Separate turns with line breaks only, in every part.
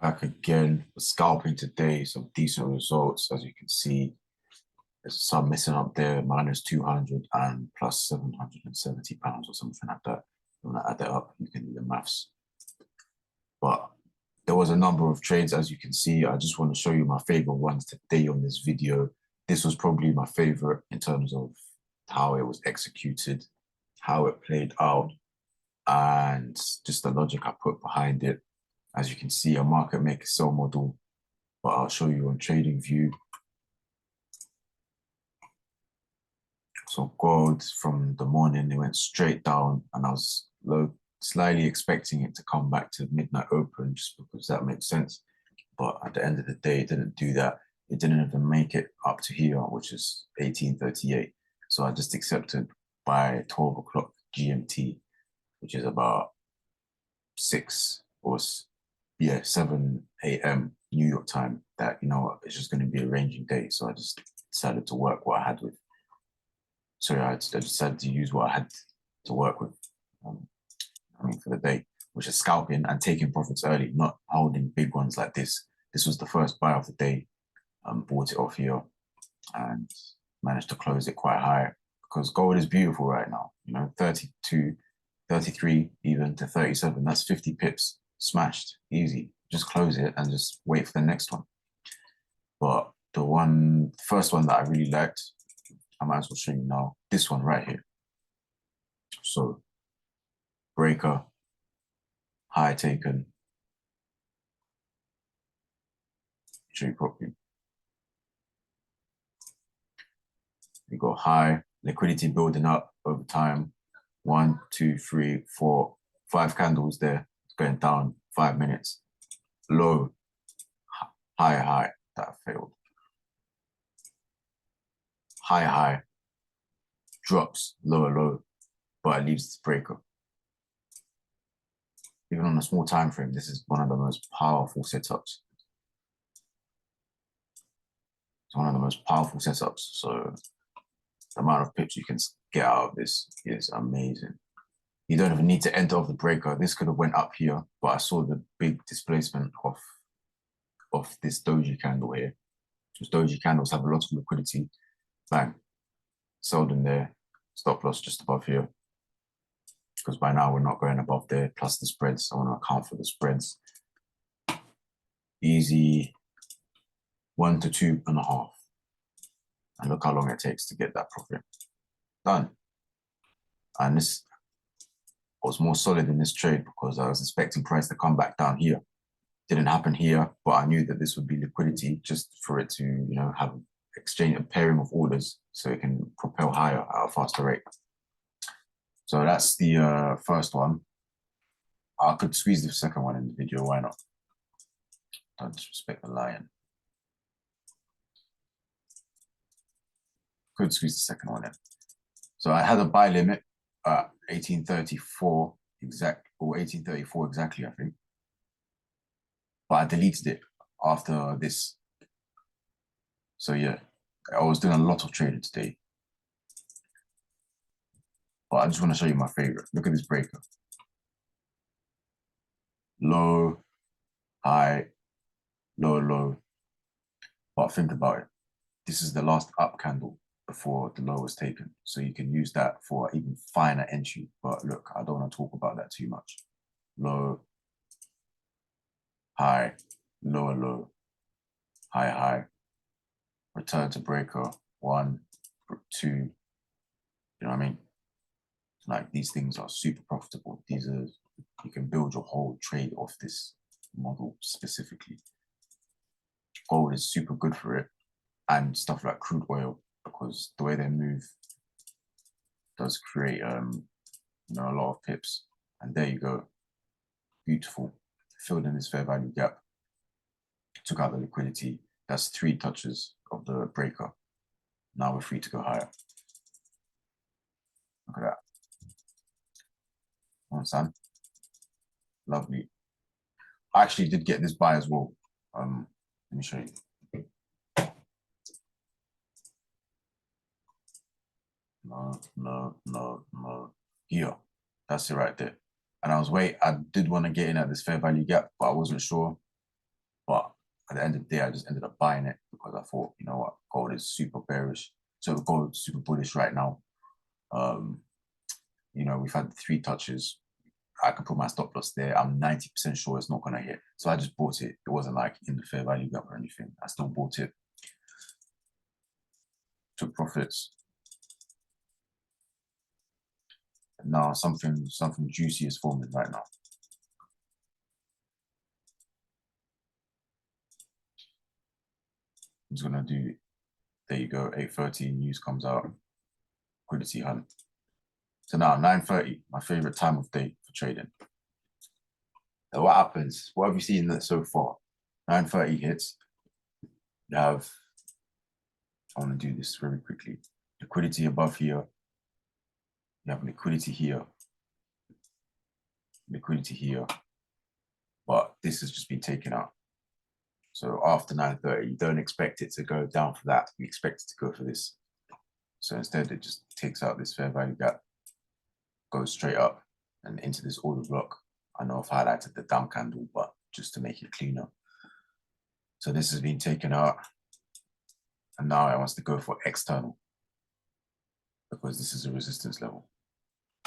Back again, scalping today, some decent results. As you can see, there's some missing up there, minus 200 and plus 770 pounds or something like that. You want to add that up, you can do the maths. But there was a number of trades, as you can see. I just want to show you my favorite ones today on this video. This was probably my favorite in terms of how it was executed, how it played out, and just the logic I put behind it. As you can see, a market maker sell model, but I'll show you on TradingView. So gold from the morning, it went straight down, and I was slightly expecting it to come back to midnight open just because that makes sense. But at the end of the day, it didn't do that. It didn't even make it up to here, which is 1838. So I just accepted by 12 o'clock GMT, which is about 7 a.m. New York time, that, you know what, it's just going to be a ranging day. So I just decided to work what I had with. Sorry, I decided to use what I had to work with, for the day, which is scalping and taking profits early, not holding big ones like this. This was the first buy of the day. Bought it off here and managed to close it quite high because gold is beautiful right now. 32, 33, even to 37. That's 50 pips smashed, easy. Just close it and just wait for the next one. But the first one that I really liked, I might as well show you now. This one right here. So breaker, high taken. Show you properly. You go high, liquidity building up over time. 1, 2, 3, 4, 5 candles there. It's going down 5 minutes. Low, high, that failed. High, drops, low, but it leaves this breaker. Even on a small time frame, this is one of the most powerful setups. It's one of the most powerful setups. So the amount of pips you can get out of this is amazing. You don't even need to enter off the breaker. This could have went up here, but I saw the big displacement of this doji candle here. Because doji candles have a lot of liquidity. Bang. Sold in there. Stop loss just above here. Because by now we're not going above there, plus the spreads. I want to account for the spreads. Easy 1 to 2.5. And look how long it takes to get that profit. Done. And this was more solid in this trade because I was expecting price to come back down here. Didn't happen here, but I knew that this would be liquidity just for it to, have exchange and pairing of orders so it can propel higher at a faster rate. So that's the first one. I could squeeze the second one in the video, why not? Don't disrespect the lion. Could squeeze the second one in. So I had a buy limit at 1834 exactly, I think. But I deleted it after this. So yeah, I was doing a lot of trading today. But I just want to show you my favorite. Look at this breaker. Low, high, low. But think about it. This is the last up candle before the low was taken. So you can use that for even finer entry. But look, I don't want to talk about that too much. Low, high, low, high. Return to breaker, 1, 2. You know what I mean? Like, these things are super profitable. You can build your whole trade off this model specifically. Gold is super good for it, and stuff like crude oil, because the way they move does create a lot of pips. And there you go. Beautiful. Filled in this fair value gap. Took out the liquidity. That's 3 touches of the breaker. Now we're free to go higher. Look at that. Understand? Lovely. I actually did get this buy as well. Let me show you. No. Here. That's it right there. And I did want to get in at this fair value gap, but I wasn't sure. at the end of the day, I just ended up buying it because I thought, you know what, gold is super bearish. So gold is super bullish right now. You know, we've had 3 touches. I could put my stop loss there. I'm 90% sure it's not going to hit. So I just bought it. It wasn't like in the fair value gap or anything. I still bought it. Took profits. And now something juicy is forming right now. I'm just going to do, there you go, 8:30 news comes out. Liquidity hunt. So now 9:30, my favorite time of day for trading. So what happens? What have you seen so far? 9:30 hits. You have, I want to do this very quickly. Liquidity above here. You have liquidity here. Liquidity here. But this has just been taken out. So after 9:30, you don't expect it to go down for that. You expect it to go for this. So instead, it just takes out this fair value gap, goes straight up and into this order block. I know I've highlighted the down candle, but just to make it cleaner. So this has been taken out. And now it wants to go for external because this is a resistance level.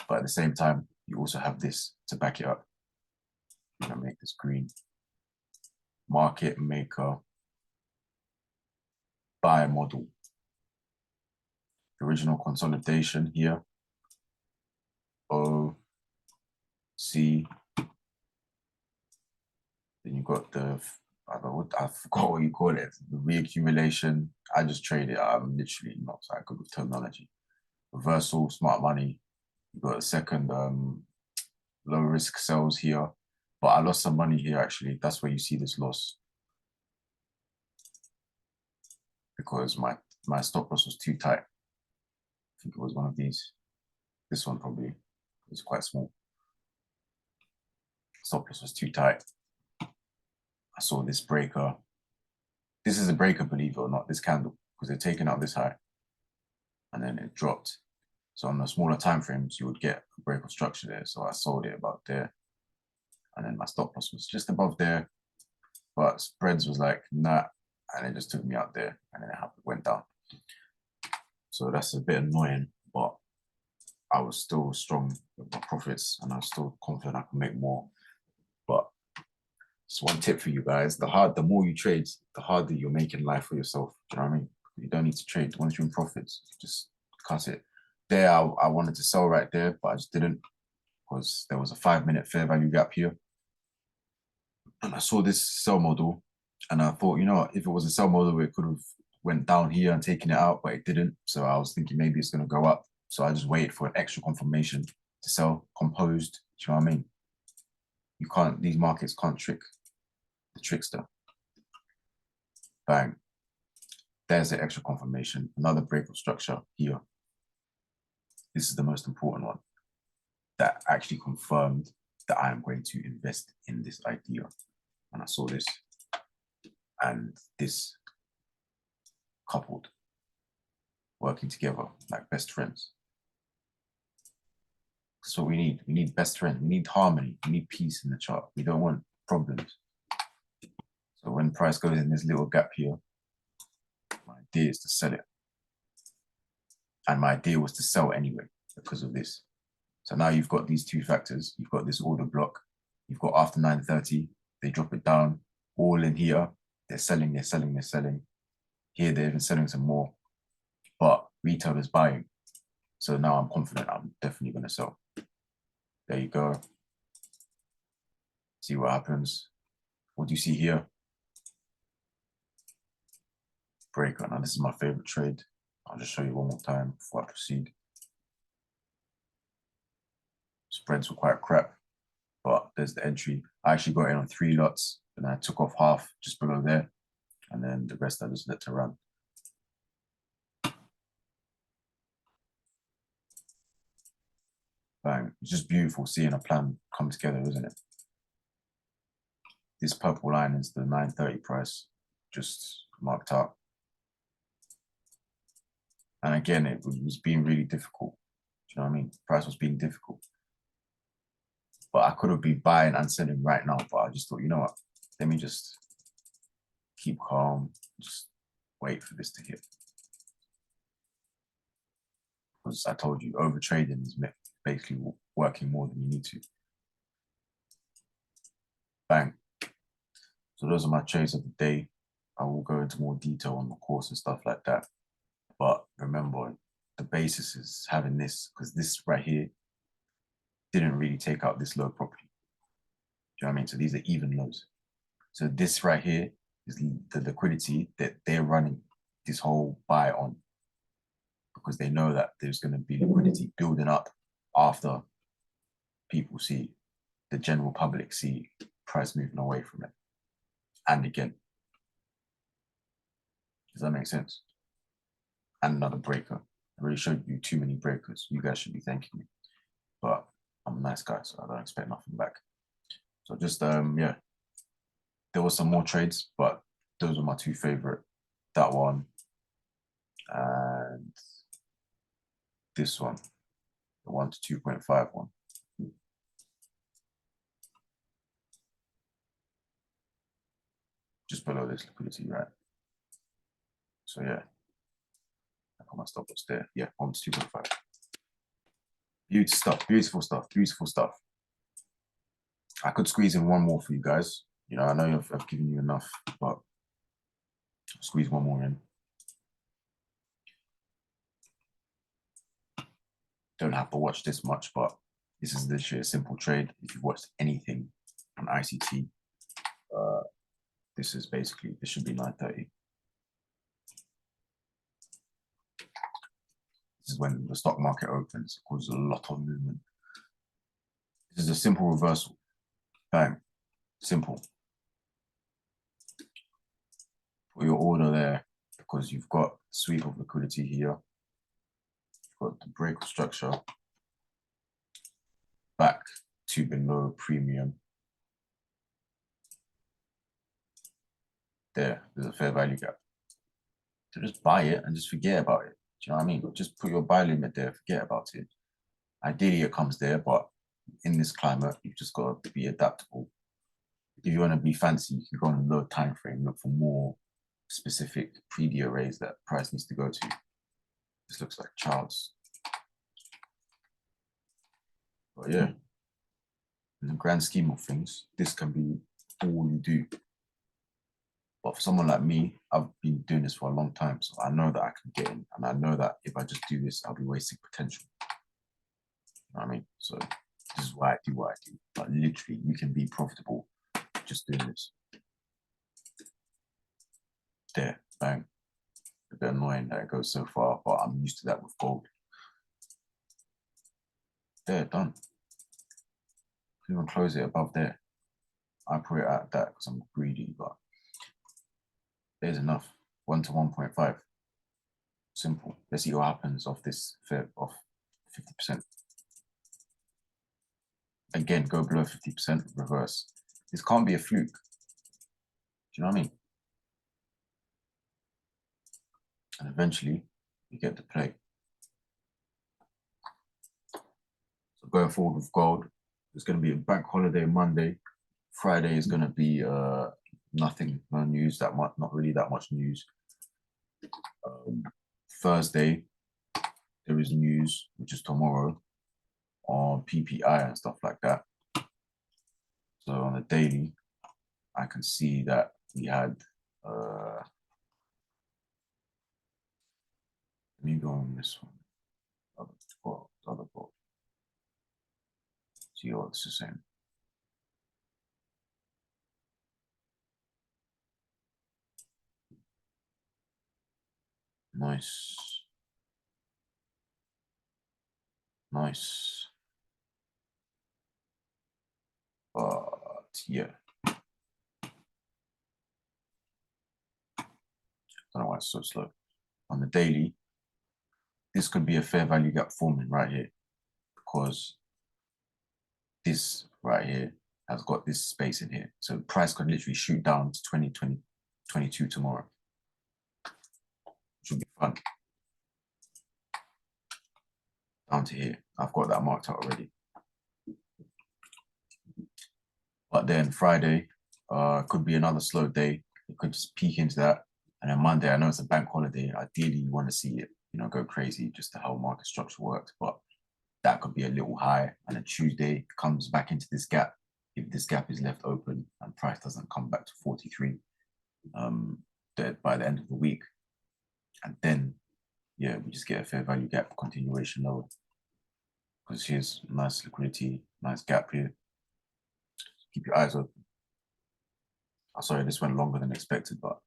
But at the same time, you also have this to back it up. I'm going to make this green. Market maker buy model. Original consolidation here. O, C. Then you got the, I forgot what you call it, the reaccumulation. I just trade it. I'm literally not so good with terminology. Reversal, smart money. You got a second low risk sells here. But I lost some money here actually. That's where you see this loss. Because my stop loss was too tight. I think it was one of these. This one probably was quite small. Stop loss was too tight. I saw this breaker. This is a breaker, believe it or not, this candle, because they're taking out this high. And then it dropped. So on the smaller time frames, you would get a break of structure there. So I sold it about there. And then my stop loss was just above there. But spreads was like, nah. And it just took me out there. And then it went down. So that's a bit annoying. But I was still strong with my profits. And I was still confident I could make more. But just one tip for you guys. The more you trade, the harder you're making life for yourself. Do you know what I mean? You don't need to trade. Once you're in profits, just cut it. There, I wanted to sell right there, but I just didn't because there was a 5-minute fair value gap here. And I saw this sell model and I thought, you know what, if it was a sell model, it could have went down here and taken it out, but it didn't. So I was thinking maybe it's going to go up. So I just waited for an extra confirmation to sell composed. Do you know what I mean? You can't, these markets can't trick the trickster. Bang. There's the extra confirmation. Another break of structure here. This is the most important one that actually confirmed that I am going to invest in this idea. And I saw this and this coupled, working together like best friends. That's what we need. We need best friends. We need harmony. We need peace in the chart. We don't want problems. So when price goes in this little gap here, my idea is to sell it. And my idea was to sell anyway because of this. So now you've got these two factors. You've got this order block. You've got after 9:30, they drop it down. All in here, they're selling, they're selling, they're selling. Here, they're even selling some more. But retail is buying. So now I'm confident I'm definitely going to sell. There you go. See what happens. What do you see here? Breaker. Now, this is my favorite trade. I'll just show you one more time before I proceed. Spreads were quite crap, but there's the entry. I actually got in on 3 lots and I took off half just below there. And then the rest I just let to run. Bang. It's just beautiful seeing a plan come together, isn't it? This purple line is the 9:30 price, just marked out. And again, it was being really difficult. Do you know what I mean? Price was being difficult. But I could have been buying and selling right now, but I just thought, you know what? Let me just keep calm, just wait for this to hit. Because I told you, over trading is basically working more than you need to. Bang. So those are my trades of the day. I will go into more detail on the course and stuff like that. But remember, the basis is having this, because this right here didn't really take out this low properly. Do you know what I mean? So these are even lows. So this right here is the liquidity that they're running this whole buy on, because they know that there's going to be liquidity building up after people see, the general public see price moving away from it. And again, does that make sense? And another breaker. I really showed you too many breakers. You guys should be thanking me. But I'm a nice guy, so I don't expect nothing back. So just, yeah. There was some more trades, but those are my two favorite. That one and this one, the 1 to 2.5 one. Just below this liquidity, right? So yeah, I put my stop loss there. Yeah, 1 to 2.5. Beautiful stuff, beautiful stuff, beautiful stuff. I could squeeze in one more for you guys. You know, I know I've given you enough, but I'll squeeze one more in. Don't have to watch this much, but this is literally a simple trade. If you've watched anything on ICT, this is basically, this should be 930. This is when the stock market opens, it causes a lot of movement. This is a simple reversal. Bang, simple. Put your order there because you've got sweep of liquidity here. You've got the break structure back to below premium. There's a fair value gap. So just buy it and just forget about it. Do you know what I mean? Just put your buy limit there, forget about it. Ideally, it comes there, but in this climate, you've just got to be adaptable. If you want to be fancy, you can go on a low time frame, look for more specific preview arrays that price needs to go to. This looks like charts. But yeah, in the grand scheme of things, this can be all you do. But for someone like me, I've been doing this for a long time, so I know that I can get in, and I know that if I just do this, I'll be wasting potential. You know what I mean? So this is why I do what I do. But literally, you can be profitable just doing this. There, bang. A bit annoying that it goes so far, but I'm used to that with gold. There, done. Even close it above there. I put it at that because I'm greedy, but there's enough. 1 to 1.5. Simple. Let's see what happens off this off 50%. Again, go below 50%, reverse. This can't be a fluke. Do you know what I mean? And eventually, you get to play. So going forward with gold, there's going to be a bank holiday Monday. Friday is going to be nothing, no news that much, not really that much news. Thursday, there is news, which is tomorrow, on PPI and stuff like that. So on the daily, I can see that we had, let me go on this one, other book. See what this is saying. Nice. Nice. But yeah. I don't know why it's so slow. On the daily, this could be a fair value gap forming right here, because this right here has got this space in here. So price could literally shoot down to 22 tomorrow. Should be fun. Down to here. I've got that marked out already. But then Friday could be another slow day. it could just peak into that. And then Monday, I know it's a bank holiday. Ideally, you want to see it, go crazy just to how market structure works. But that could be a little high. And then Tuesday comes back into this gap. If this gap is left open and price doesn't come back to 43 by the end of the week, and then yeah, we just get a fair value gap continuation lower. Because here's nice liquidity, nice gap here. Keep your eyes open. Oh, sorry, this went longer than expected, but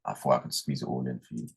I thought I could squeeze it all in for you.